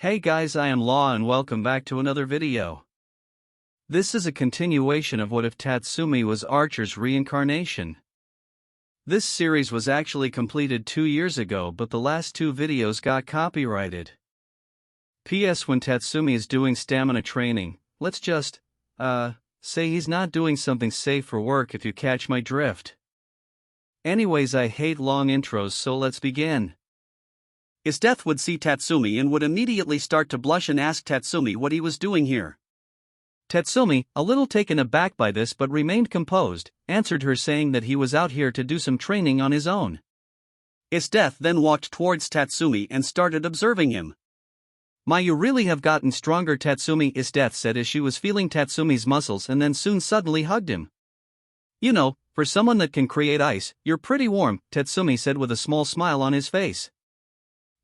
Hey guys, I am Law and welcome back to another video. This is a continuation of What If Tatsumi Was Archer's reincarnation. This series was actually completed 2 years ago, but the last 2 videos got copyrighted. P.S. When Tatsumi is doing stamina training, let's just, say he's not doing something safe for work, if you catch my drift. Anyways, I hate long intros, so let's begin. His death would see Tatsumi and would immediately start to blush and ask Tatsumi what he was doing here. Tatsumi, a little taken aback by this but remained composed, answered her saying that he was out here to do some training on his own. His death then walked towards Tatsumi and started observing him. You really have gotten stronger, Tatsumi, his death said as she was feeling Tatsumi's muscles and then soon suddenly hugged him. You know, for someone that can create ice, you're pretty warm, Tatsumi said with a small smile on his face.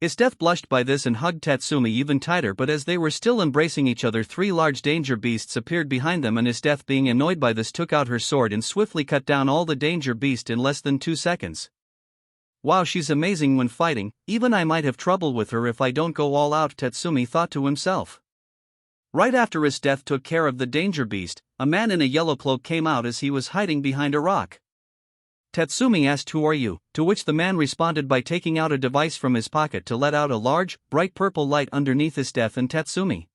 His death blushed by this and hugged Tatsumi even tighter, but as they were still embracing each other, 3 large danger beasts appeared behind them, and his death, being annoyed by this, took out her sword and swiftly cut down all the danger beasts in less than 2 seconds. Wow, she's amazing when fighting, even I might have trouble with her if I don't go all out, Tatsumi thought to himself. Right after his death took care of the danger beast, a man in a yellow cloak came out as he was hiding behind a rock. Tatsumi asked, "Who are you?" to which the man responded by taking out a device from his pocket to let out a large, bright purple light underneath his death and Tatsumi.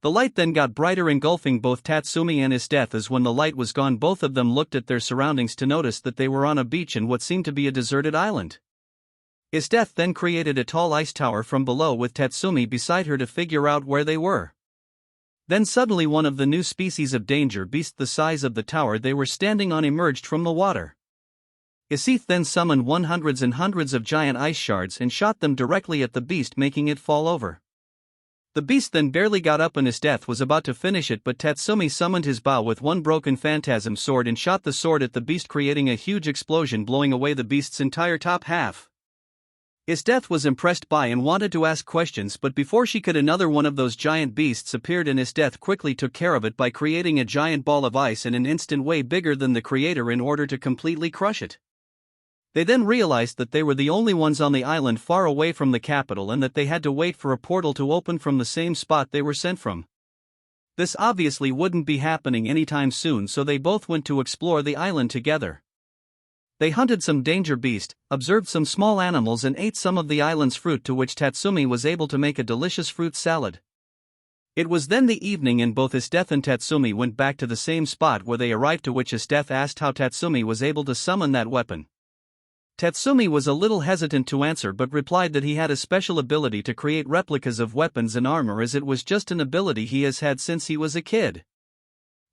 The light then got brighter, engulfing both Tatsumi and his death, as when the light was gone both of them looked at their surroundings to notice that they were on a beach in what seemed to be a deserted island. His death then created a tall ice tower from below with Tatsumi beside her to figure out where they were. Then suddenly one of the new species of danger beast the size of the tower they were standing on emerged from the water. Isith then summoned hundreds and hundreds of giant ice shards and shot them directly at the beast, making it fall over. The beast then barely got up and his death was about to finish it, but Tatsumi summoned his bow with one broken phantasm sword and shot the sword at the beast, creating a huge explosion, blowing away the beast's entire top half. His death was impressed by and wanted to ask questions, but before she could, another one of those giant beasts appeared and his death quickly took care of it by creating a giant ball of ice in an instant, way bigger than the creator, in order to completely crush it. They then realized that they were the only ones on the island far away from the capital and that they had to wait for a portal to open from the same spot they were sent from. This obviously wouldn't be happening anytime soon, so they both went to explore the island together. They hunted some danger beast, observed some small animals and ate some of the island's fruit, to which Tatsumi was able to make a delicious fruit salad. It was then the evening and both his death and Tatsumi went back to the same spot where they arrived, to which his death asked how Tatsumi was able to summon that weapon. Tatsumi was a little hesitant to answer but replied that he had a special ability to create replicas of weapons and armor, as it was just an ability he has had since he was a kid.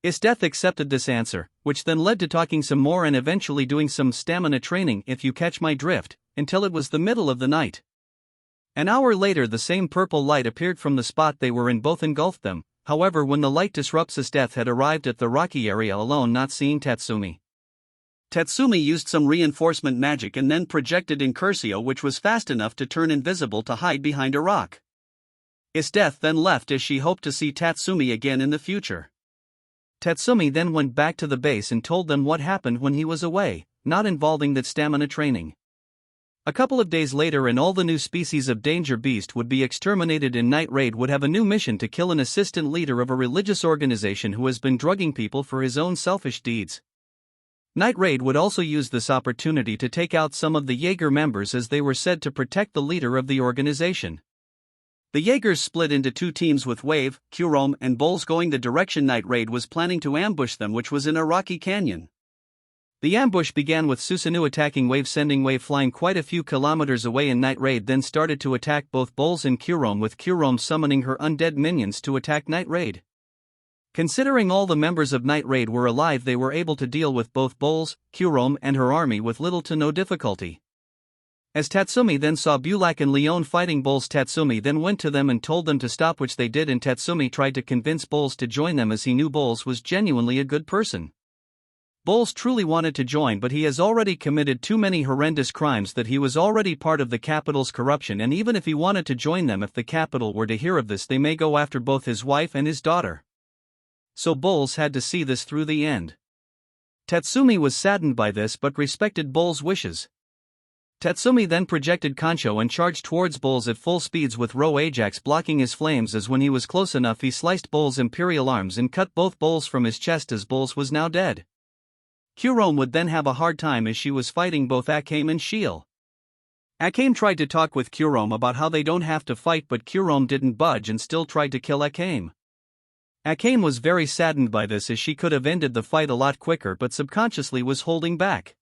His death accepted this answer, which then led to talking some more and eventually doing some stamina training, if you catch my drift, until it was the middle of the night. An hour later the same purple light appeared from the spot they were in, both engulfed them. However, when the light disrupts, his death had arrived at the rocky area alone, not seeing Tatsumi. Tatsumi used some reinforcement magic and then projected Incursio, which was fast enough to turn invisible, to hide behind a rock. His death then left as she hoped to see Tatsumi again in the future. Tatsumi then went back to the base and told them what happened when he was away, not involving that stamina training. A couple of days later, and all the new species of danger beast would be exterminated, and Night Raid would have a new mission to kill an assistant leader of a religious organization who has been drugging people for his own selfish deeds. Night Raid would also use this opportunity to take out some of the Jaeger members, as they were said to protect the leader of the organization. The Jaegers split into 2 teams, with Wave, Kurome, and Bulls going the direction Night Raid was planning to ambush them, which was in a rocky canyon. The ambush began with Susanoo attacking Wave, sending Wave flying quite a few kilometers away, and Night Raid then started to attack both Bulls and Kurome, with Kurome summoning her undead minions to attack Night Raid. Considering all the members of Night Raid were alive, they were able to deal with both Bulls, Kurome, and her army with little to no difficulty. As Tatsumi then saw Bulak and Leon fighting Bulls, Tatsumi then went to them and told them to stop, which they did, and Tatsumi tried to convince Bulls to join them, as he knew Bulls was genuinely a good person. Bulls truly wanted to join, but he has already committed too many horrendous crimes that he was already part of the capital's corruption, and even if he wanted to join them, if the capital were to hear of this, they may go after both his wife and his daughter. So Bulls had to see this through the end. Tatsumi was saddened by this but respected Bulls' wishes. Tatsumi then projected Kancho and charged towards Bull's at full speeds with Ro Ajax blocking his flames as when he was close enough he sliced Bull's imperial arms and cut both Bull's from his chest as Bull's was now dead. Kurome would then have a hard time as she was fighting both Akame and Shiel. Akame tried to talk with Kurome about how they don't have to fight but Kurome didn't budge and still tried to kill Akame. Akame was very saddened by this as she could have ended the fight a lot quicker but subconsciously was holding back.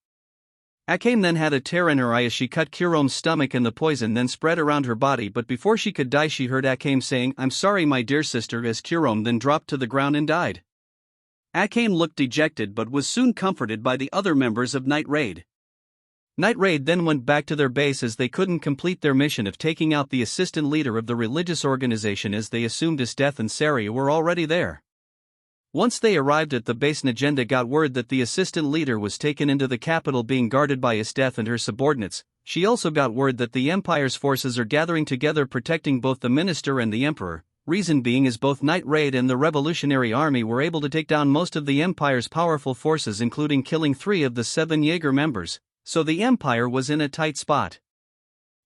Akame then had a tear in her eye as she cut Kurome's stomach and the poison then spread around her body but before she could die she heard Akame saying, "I'm sorry my dear sister," as Kurome then dropped to the ground and died. Akame looked dejected but was soon comforted by the other members of Night Raid. Night Raid then went back to their base as they couldn't complete their mission of taking out the assistant leader of the religious organization as they assumed Death and Saria were already there. Once they arrived at the base, Negenda got word that the assistant leader was taken into the capital being guarded by Death and her subordinates. She also got word that the Empire's forces are gathering together protecting both the minister and the emperor, reason being is both Night Raid and the Revolutionary Army were able to take down most of the Empire's powerful forces including killing 3 of the 7 Jaeger members, so the Empire was in a tight spot.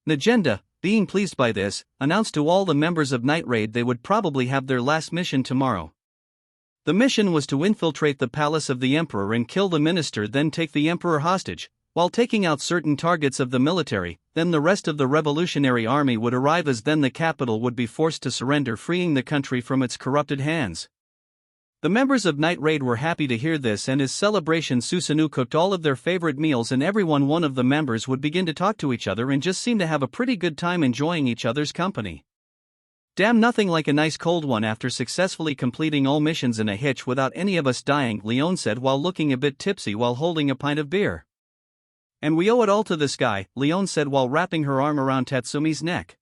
Negenda, being pleased by this, announced to all the members of Night Raid they would probably have their last mission tomorrow. The mission was to infiltrate the palace of the emperor and kill the minister then take the emperor hostage, while taking out certain targets of the military, then the rest of the Revolutionary Army would arrive as then the capital would be forced to surrender freeing the country from its corrupted hands. The members of Night Raid were happy to hear this and as celebration Susanoo cooked all of their favorite meals and one of the members would begin to talk to each other and just seem to have a pretty good time enjoying each other's company. "Damn, nothing like a nice cold one after successfully completing all missions in a hitch without any of us dying," Leon said while looking a bit tipsy while holding a pint of beer. "And we owe it all to this guy," Leon said while wrapping her arm around Tatsumi's neck.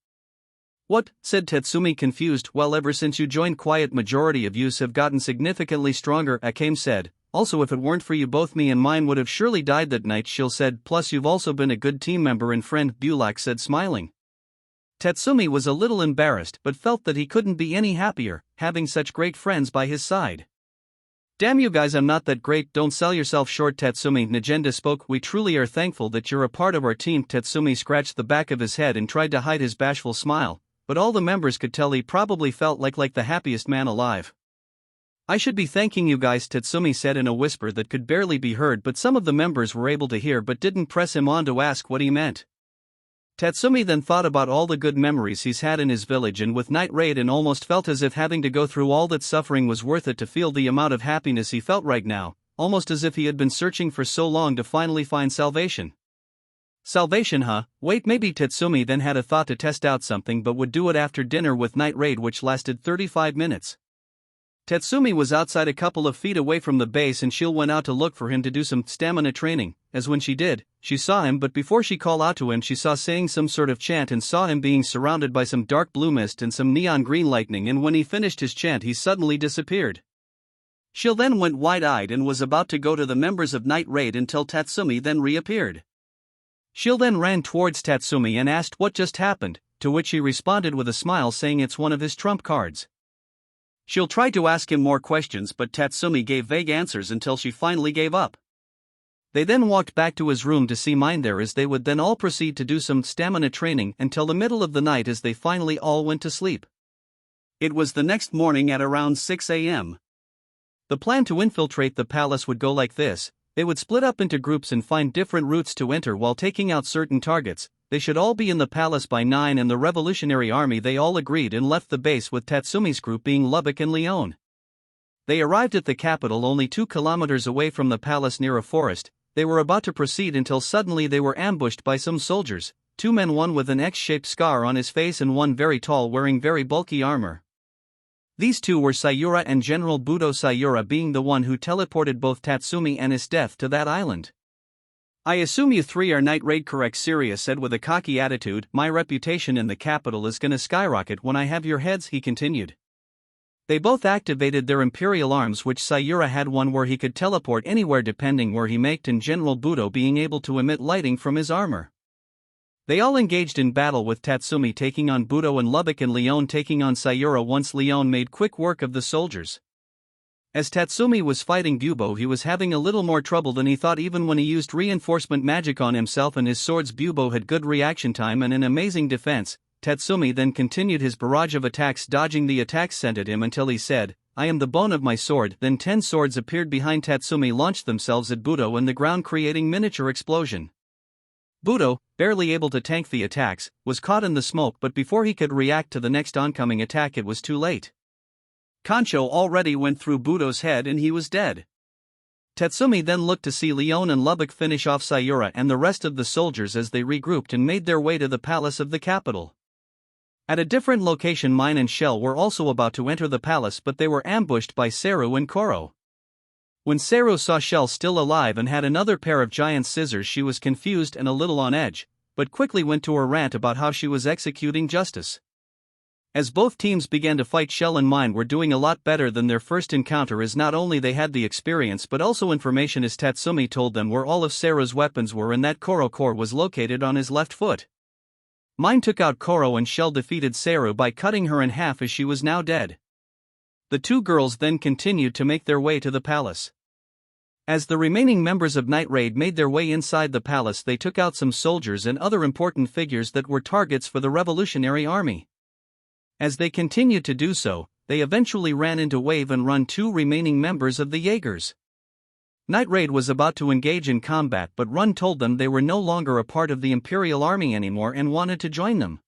"What?" said Tatsumi confused. "Well, ever since you joined Quiet majority of yous have gotten significantly stronger," Akame said. "Also if it weren't for you both me and mine would have surely died that night," Shiel said. "Plus you've also been a good team member and friend," Bulak said smiling. Tatsumi was a little embarrassed but felt that he couldn't be any happier, having such great friends by his side. "Damn you guys, I'm not that great, don't sell yourself short," Tatsumi. Negenda spoke. "We truly are thankful that you're a part of our team." Tatsumi scratched the back of his head and tried to hide his bashful smile, but all the members could tell he probably felt like the happiest man alive. "I should be thanking you guys," Tatsumi said in a whisper that could barely be heard but some of the members were able to hear but didn't press him on to ask what he meant. Tatsumi then thought about all the good memories he's had in his village and with Night Raid and almost felt as if having to go through all that suffering was worth it to feel the amount of happiness he felt right now, almost as if he had been searching for so long to finally find salvation. Salvation, huh? Wait, maybe Tatsumi then had a thought to test out something but would do it after dinner with Night Raid which lasted 35 minutes. Tatsumi was outside a couple of feet away from the base and Shiel went out to look for him to do some stamina training, as when she did, she saw him but before she called out to him she saw saying some sort of chant and saw him being surrounded by some dark blue mist and some neon green lightning and when he finished his chant he suddenly disappeared. Shiel then went wide-eyed and was about to go to the members of Night Raid until Tatsumi then reappeared. Shiel then ran towards Tatsumi and asked what just happened, to which he responded with a smile saying it's one of his trump cards. Shiel tried to ask him more questions but Tatsumi gave vague answers until she finally gave up. They then walked back to his room to see mine there as they would then all proceed to do some stamina training until the middle of the night as they finally all went to sleep. It was the next morning at around 6 a.m. The plan to infiltrate the palace would go like this: they would split up into groups and find different routes to enter while taking out certain targets. They should all be in the palace by 9 and the Revolutionary Army. They all agreed and left the base with Tatsumi's group being Lubbock and Leon. They arrived at the capital only 2 kilometers away from the palace near a forest. They were about to proceed until suddenly they were ambushed by some soldiers, 2 men, one with an X-shaped scar on his face and one very tall wearing very bulky armor. These 2 were Sayura and General Budo, Sayura being the one who teleported both Tatsumi and his death to that island. "I assume you 3 are Night Raid, correct?" Syria said with a cocky attitude. "My reputation in the capital is gonna skyrocket when I have your heads," he continued. They both activated their imperial arms which Sayura had one where he could teleport anywhere depending where he maked and General Budo being able to emit lighting from his armor. They all engaged in battle with Tatsumi taking on Budo and Lubbock and Leon taking on Sayura once Leon made quick work of the soldiers. As Tatsumi was fighting Bubo, he was having a little more trouble than he thought even when he used reinforcement magic on himself and his swords. Bubo had good reaction time and an amazing defense. Tatsumi then continued his barrage of attacks, dodging the attacks sent at him until he said, "I am the bone of my sword." Then 10 swords appeared behind Tatsumi, launched themselves at Budo and the ground, creating miniature explosion. Budo, barely able to tank the attacks, was caught in the smoke, but before he could react to the next oncoming attack it was too late. Kancho already went through Budo's head and he was dead. Tatsumi then looked to see Leon and Lubbock finish off Sayura and the rest of the soldiers as they regrouped and made their way to the palace of the capital. At a different location, Mine and Shell were also about to enter the palace, but they were ambushed by Seru and Koro. When Seru saw Shell still alive and had another pair of giant scissors, she was confused and a little on edge, but quickly went to her rant about how she was executing justice. As both teams began to fight, Shell and Mine were doing a lot better than their first encounter, as not only they had the experience but also information, as Tatsumi told them where all of Seru's weapons were and that Koro core was located on his left foot. Mine took out Koro and Shell defeated Seru by cutting her in half as she was now dead. The two girls then continued to make their way to the palace. As the remaining members of Night Raid made their way inside the palace, they took out some soldiers and other important figures that were targets for the Revolutionary Army. As they continued to do so, they eventually ran into Wave and Run, 2 remaining members of the Jaegers. Night Raid was about to engage in combat, but Run told them they were no longer a part of the Imperial Army anymore and wanted to join them.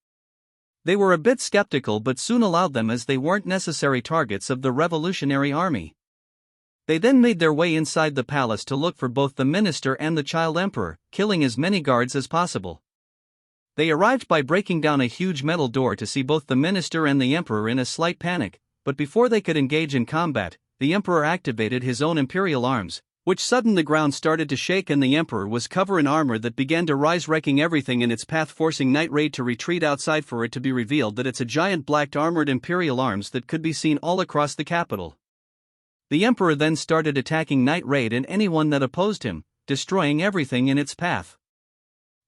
They were a bit skeptical but soon allowed them, as they weren't necessary targets of the Revolutionary Army. They then made their way inside the palace to look for both the minister and the child emperor, killing as many guards as possible. They arrived by breaking down a huge metal door to see both the minister and the emperor in a slight panic, but before they could engage in combat, the emperor activated his own imperial arms, which sudden the ground started to shake and the emperor was covered in armor that began to rise, wrecking everything in its path, forcing Night Raid to retreat outside, for it to be revealed that it's a giant black armored imperial arms that could be seen all across the capital. The emperor then started attacking Night Raid and anyone that opposed him, destroying everything in its path.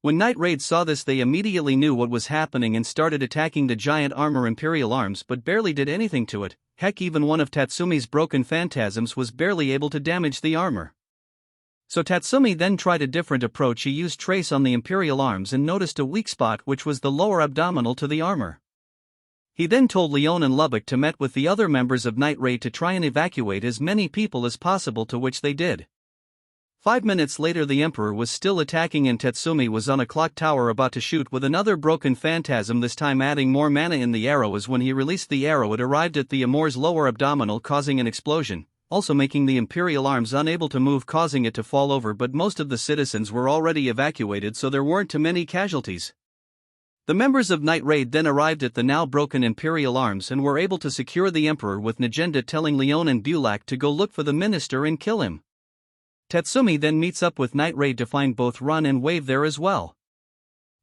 When Night Raid saw this, they immediately knew what was happening and started attacking the giant armor imperial arms, but barely did anything to it. Heck, even one of Tatsumi's broken phantasms was barely able to damage the armor. So Tatsumi then tried a different approach. He used Trace on the imperial arms and noticed a weak spot, which was the lower abdominal to the armor. He then told Leon and Lubbock to meet with the other members of Night Raid to try and evacuate as many people as possible, to which they did. 5 minutes later, the emperor was still attacking and Tatsumi was on a clock tower about to shoot with another broken phantasm, this time adding more mana in the arrow, as when he released the arrow it arrived at the Amor's lower abdominal, causing an explosion, also making the imperial arms unable to move, causing it to fall over, but most of the citizens were already evacuated, so there weren't too many casualties. The members of Night Raid then arrived at the now broken imperial arms and were able to secure the emperor, with Najenda telling Leon and Bulak to go look for the minister and kill him. Tatsumi then meets up with Night Raid to find both Run and Wave there as well.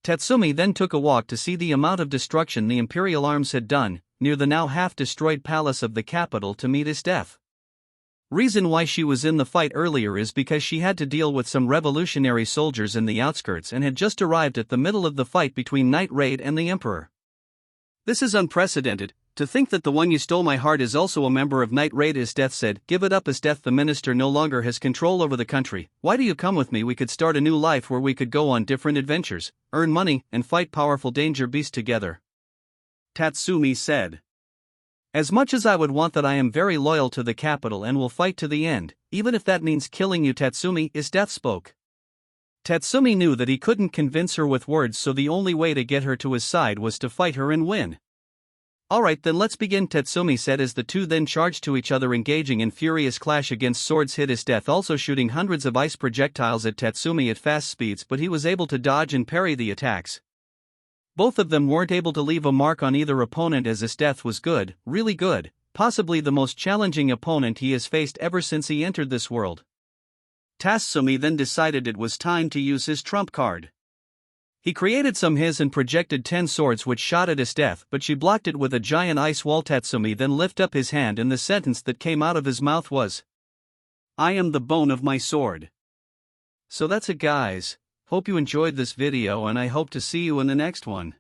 Tatsumi then took a walk to see the amount of destruction the imperial arms had done, near the now half-destroyed palace of the capital, to meet his death. Reason why she was in the fight earlier is because she had to deal with some revolutionary soldiers in the outskirts and had just arrived at the middle of the fight between Night Raid and the emperor. This is unprecedented. To think that the one you stole my heart is also a member of Night Raid, as Death said. Give it up, as Death, the minister no longer has control over the country. Why do you come with me? We could start a new life where we could go on different adventures, earn money, and fight powerful danger beasts together. Tatsumi said. As much as I would want that, I am very loyal to the capital and will fight to the end, even if that means killing you, Tatsumi, is Death spoke. Tatsumi knew that he couldn't convince her with words, so the only way to get her to his side was to fight her and win. Alright then, let's begin, Tatsumi said as the two then charged to each other, engaging in furious clash against swords. Hit his Death also shooting hundreds of ice projectiles at Tatsumi at fast speeds, but he was able to dodge and parry the attacks. Both of them weren't able to leave a mark on either opponent, as his Death was good, really good, possibly the most challenging opponent he has faced ever since he entered this world. Tatsumi then decided it was time to use his trump card. He created some his and projected 10 swords which shot at his Death, but she blocked it with a giant ice wall. Tatsumi then lifted up his hand and the sentence that came out of his mouth was, "I am the bone of my sword." So that's it, guys. Hope you enjoyed this video and I hope to see you in the next one.